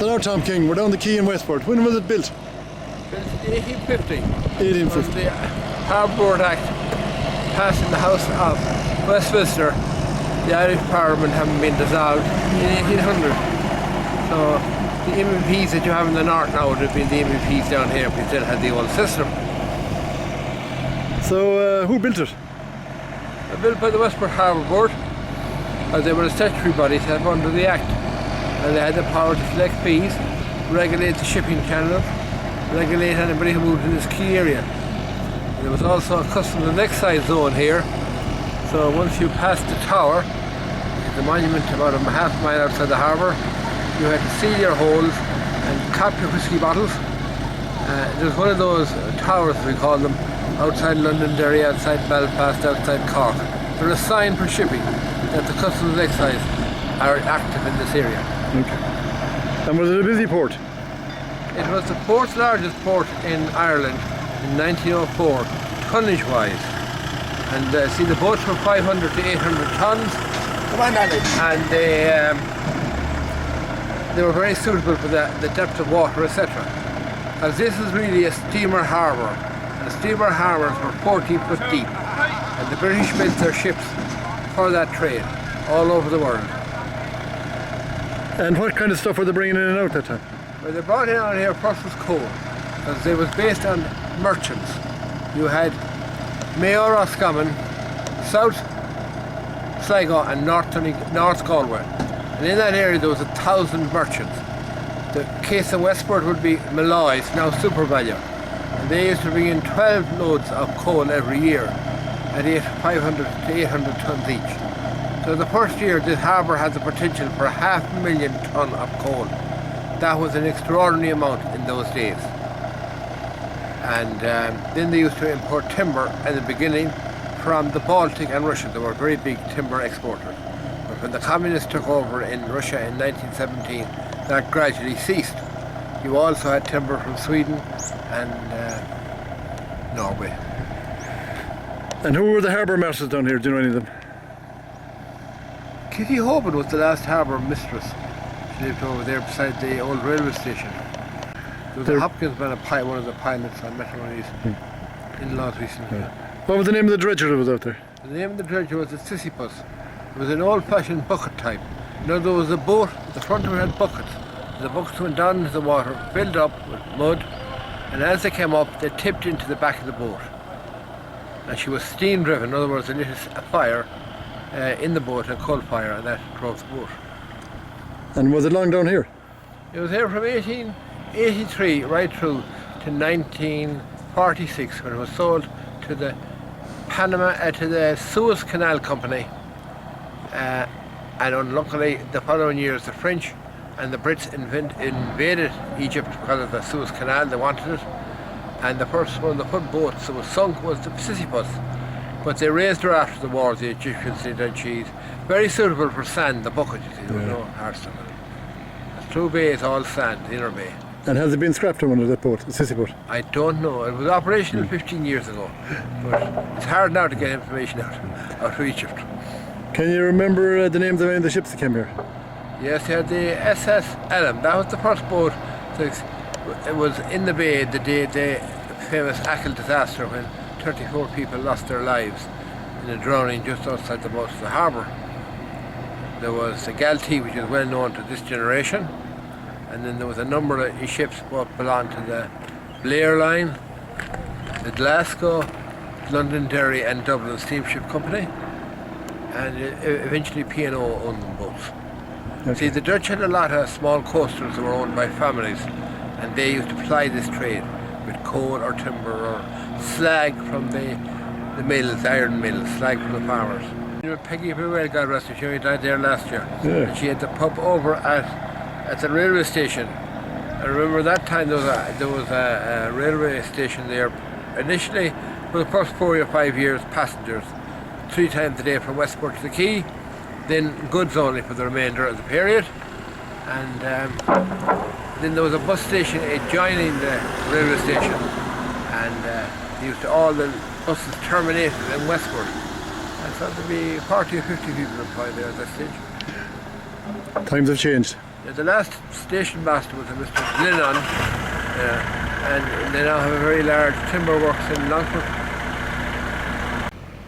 So now, Tom King, we're down the quay in Westport. When was it built? Built in 1850. 1850. The Harbour Board Act passed in the House of Westminster, the Irish Parliament having been dissolved in 1800. So the MPs that you have in the north now would have been the MPs down here if we still had the old system. So who built it? Built by the Westport Harbour Board, as they were a statutory body set up under the Act, and they had the power to select fees, regulate the shipping channels, regulate anybody who moved in this key area. There was also a customs and excise zone here, so once you passed the tower, the monument about a half mile outside the harbour, you had to seal your holes and cap your whisky bottles. There's one of those towers, we call them, outside Londonderry, outside Belfast, outside Cork. They're a sign for shipping that the customs and excise are active in this area. Okay. And was it a busy port? It was the fourth largest port in Ireland in 1904, tonnage-wise. And see, the boats were 500 to 800 tons. Come on, Alex. And they were very suitable for the depth of water, etc. As this is really a steamer harbour. The steamer harbours were 14 foot deep, and the British built their ships for that trade all over the world. And what kind of stuff were they bringing in and out that time? Well, they brought in out here first was coal, because it was based on merchants. You had Mayo Roscommon, South Sligo and North Galway, and in that area there was 1,000 merchants. The case in Westport would be Malloy's, now SuperValu. And they used to bring in 12 loads of coal every year at 500 to 800 tons each. So the first year this harbour had the potential for 500,000 tonnes of coal. That was an extraordinary amount in those days. And then they used to import timber in the beginning from the Baltic and Russia. They were very big timber exporters. But when the communists took over in Russia in 1917, that gradually ceased. You also had timber from Sweden and Norway. And who were the harbour masters down here? Do you know any of them? Kitty Hoban was the last harbour mistress. She lived over there beside the old railway station. There was a Hopkins man, one of the pilots. I met one of his in-laws recently. Yeah. What was the name of the dredger that was out there? The name of the dredger was a Sisyphus. It was an old-fashioned bucket type. You know, there was a boat, the front of it had buckets. The buckets went down into the water, filled up with mud, and as they came up, they tipped into the back of the boat. And she was steam driven, in other words, they lit a fire in the boat, a coal fire, and that drove the boat. And was it long down here? It was here from 1883 right through to 1946, when it was sold to the to the Suez Canal Company. And unluckily, the following years, the French and the Brits invaded Egypt because of the Suez Canal. They wanted it, and the first one of the foot boats that was sunk was the Sisyphus. But they raised her after the war, the Egyptians did, and she's very suitable for sand, the bucket, you see, there was no arse on it. The True Bay is all sand, the inner bay. And has it been scrapped on one of that boat, the Sissy boat? I don't know, it was operational 15 years ago, but it's hard now to get information out of Egypt. Can you remember the names of any of the ships that came here? Yes, they had the SS Elm. That was the first boat. It was in the bay the day the famous Achill disaster, when 34 people lost their lives in a drowning just outside the mouth of the harbour. There was the Galtee, which is well known to this generation, and then there was a number of ships both belonged to the Blair Line, the Glasgow, Londonderry and Dublin Steamship Company, and eventually P&O owned them both. Okay. See, the Dutch had a lot of small coasters that were owned by families, and they used to ply this trade with coal or timber or slag from the mills, iron mills, slag from the farmers. You know, Peggy Bewell, God rest her, she died there last year. Yeah. And she had the pub over at the railway station. I remember that time there was a railway station there. Initially, for the first 4 or 5 years, passengers, 3 times a day from Westport to the quay, then goods only for the remainder of the period. And then there was a bus station adjoining the railway station, and all the buses terminated in Westport. I thought there'd be 40 or 50 people employed there at that stage. Times have changed. The last station master was a Mr. Glennon, and they now have a very large timber works in Longford.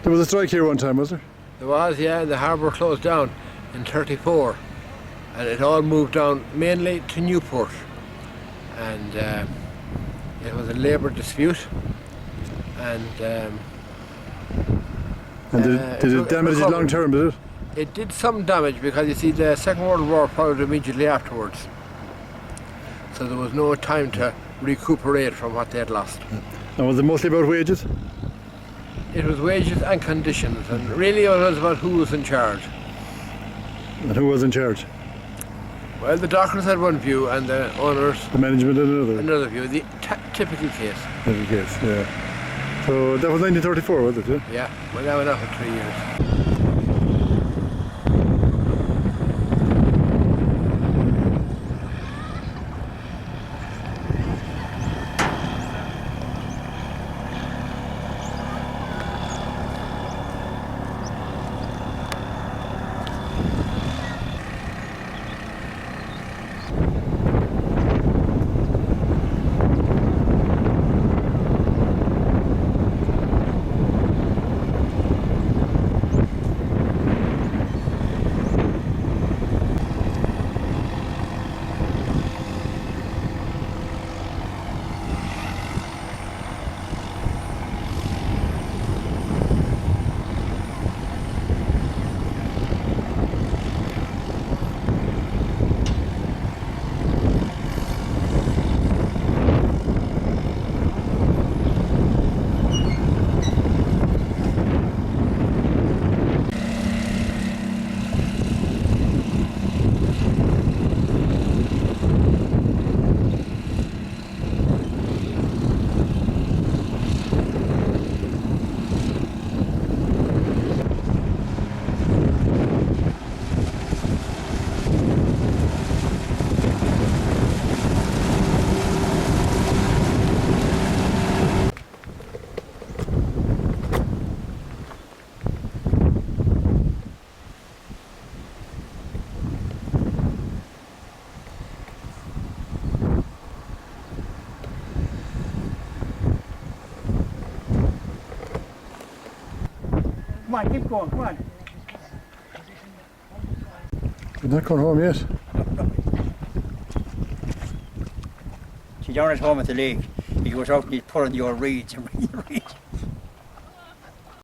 There was a strike here one time, was there? There was, yeah, and the harbour closed down in 34, and it all moved down mainly to Newport, and it was a labour dispute, and did it damage it long term, did it? It did some damage because you see the Second World War followed immediately afterwards, so there was no time to recuperate from what they had lost. And was it mostly about wages? It was wages and conditions, and really it was about who was in charge. And who was in charge? Well, the dockers had one view and the owners The management had another view. The typical case. Typical case, yeah. So that was 1934, was it? Yeah, well, that went on for 3 years. Come on, keep going, come on. You're not going home yet? She's down at home at the lake. He goes out and he's pulling the old reeds and reeds.